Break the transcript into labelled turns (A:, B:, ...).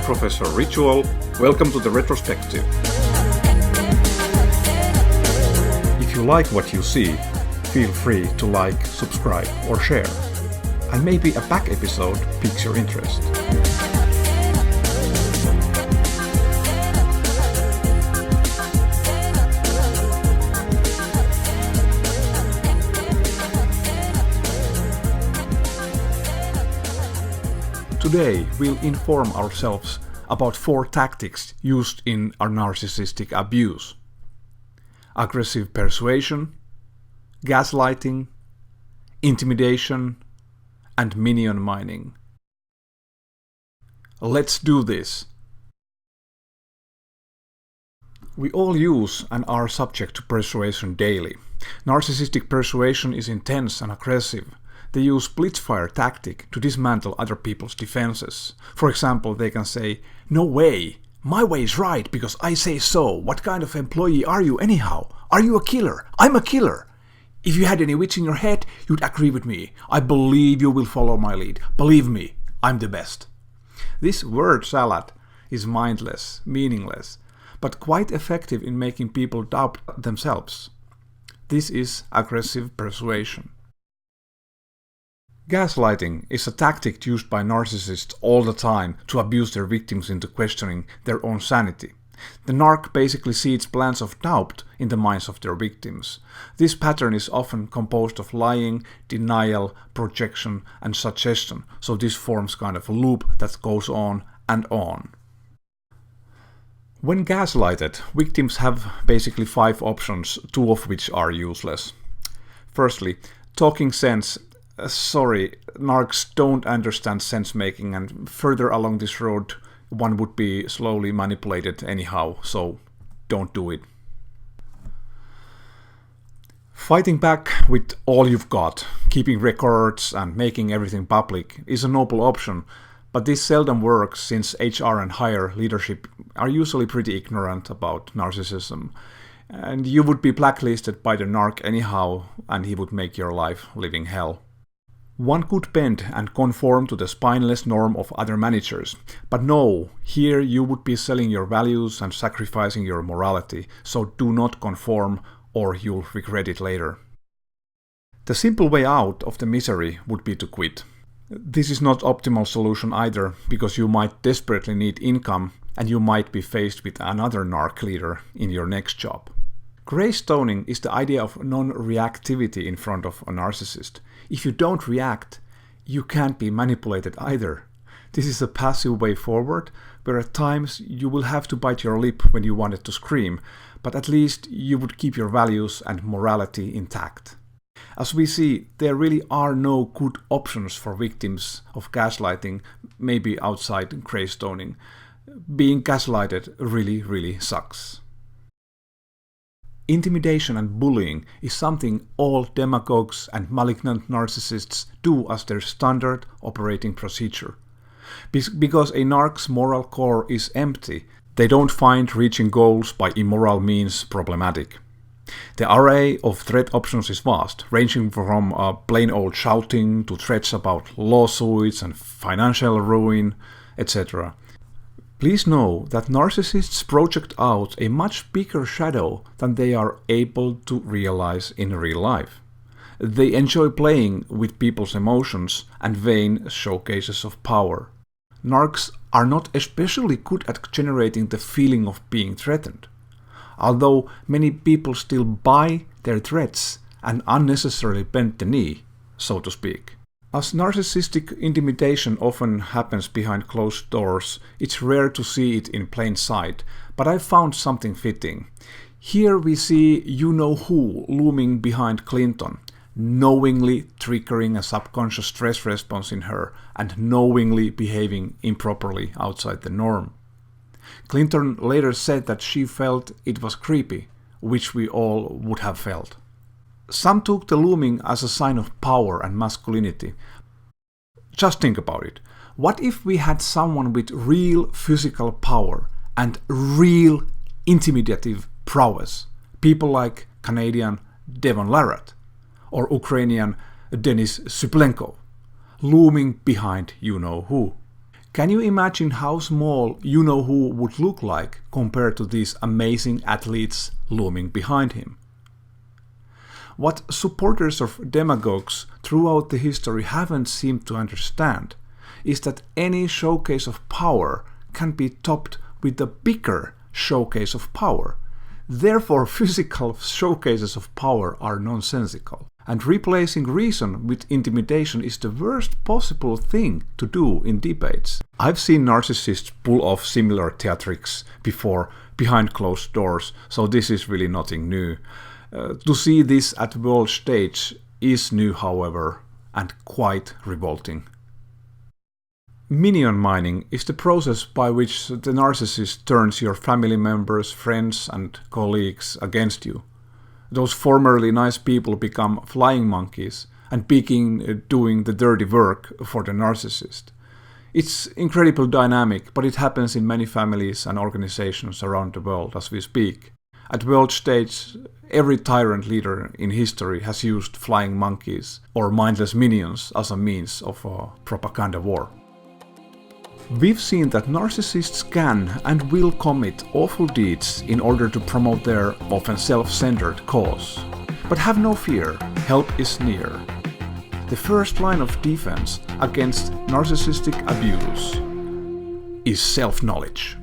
A: Professor Ritual. Welcome to the retrospective. If you like what you see, feel free to like, subscribe or share. And maybe a back episode piques your interest. Today we'll inform ourselves about 4 tactics used in our narcissistic abuse: aggressive persuasion, gaslighting, intimidation, and minion mining. Let's do this! We all use and are subject to persuasion daily. Narcissistic persuasion is intense and aggressive. They use blitzfire tactic to dismantle other people's defenses. For example, they can say, "No way! My way is right because I say so. What kind of employee are you anyhow? Are you a killer? I'm a killer. If you had any wits in your head, you'd agree with me. I believe you will follow my lead. Believe me, I'm the best." This word salad is mindless, meaningless, but quite effective in making people doubt themselves. This is aggressive persuasion. Gaslighting is a tactic used by narcissists all the time to abuse their victims into questioning their own sanity. The narc basically seeds plants of doubt in the minds of their victims. This pattern is often composed of lying, denial, projection, and suggestion, so this forms kind of a loop that goes on and on. When gaslighted, victims have basically 5 options, 2 of which are useless. Firstly, talking sense. Sorry, narcs don't understand sense making, and further along this road one would be slowly manipulated anyhow, so don't do it. Fighting back with all you've got, keeping records and making everything public is a noble option, but this seldom works since HR and higher leadership are usually pretty ignorant about narcissism, and you would be blacklisted by the narc anyhow, and he would make your life living hell. One could bend and conform to the spineless norm of other managers, but no, here you would be selling your values and sacrificing your morality, so do not conform or you'll regret it later. The simple way out of the misery would be to quit. This is not optimal solution either, because you might desperately need income and you might be faced with another narc leader in your next job. Gray stoning is the idea of non-reactivity in front of a narcissist. If you don't react, you can't be manipulated either. This is a passive way forward, where at times you will have to bite your lip when you wanted to scream, but at least you would keep your values and morality intact. As we see, there really are no good options for victims of gaslighting, maybe outside gray stoning. Being gaslighted really sucks. Intimidation and bullying is something all demagogues and malignant narcissists do as their standard operating procedure. Because a narc's moral core is empty, they don't find reaching goals by immoral means problematic. The array of threat options is vast, ranging from plain old shouting to threats about lawsuits and financial ruin, etc. Please know that narcissists project out a much bigger shadow than they are able to realize in real life. They enjoy playing with people's emotions and vain showcases of power. Narcs are not especially good at generating the feeling of being threatened, although many people still buy their threats and unnecessarily bend the knee, so to speak. As narcissistic intimidation often happens behind closed doors, it's rare to see it in plain sight, but I found something fitting. Here we see you-know-who looming behind Clinton, knowingly triggering a subconscious stress response in her and knowingly behaving improperly outside the norm. Clinton later said that she felt it was creepy, which we all would have felt. Some took the looming as a sign of power and masculinity. Just think about it. What if we had someone with real physical power and real intimidative prowess? People like Canadian Devon Larratt or Ukrainian Denis Suplenko, looming behind you-know-who. Can you imagine how small you-know-who would look like compared to these amazing athletes looming behind him? What supporters of demagogues throughout the history haven't seemed to understand is that any showcase of power can be topped with a bigger showcase of power. Therefore, physical showcases of power are nonsensical. And replacing reason with intimidation is the worst possible thing to do in debates. I've seen narcissists pull off similar theatrics before behind closed doors, so this is really nothing new. To see this at world stage is new, however, and quite revolting. Minion mining is the process by which the narcissist turns your family members, friends and colleagues against you. Those formerly nice people become flying monkeys and begin doing the dirty work for the narcissist. It's incredibly dynamic, but it happens in many families and organizations around the world as we speak. At world stage, every tyrant leader in history has used flying monkeys or mindless minions as a means of a propaganda war. We've seen that narcissists can and will commit awful deeds in order to promote their often self-centered cause. But have no fear, help is near. The first line of defense against narcissistic abuse is self-knowledge.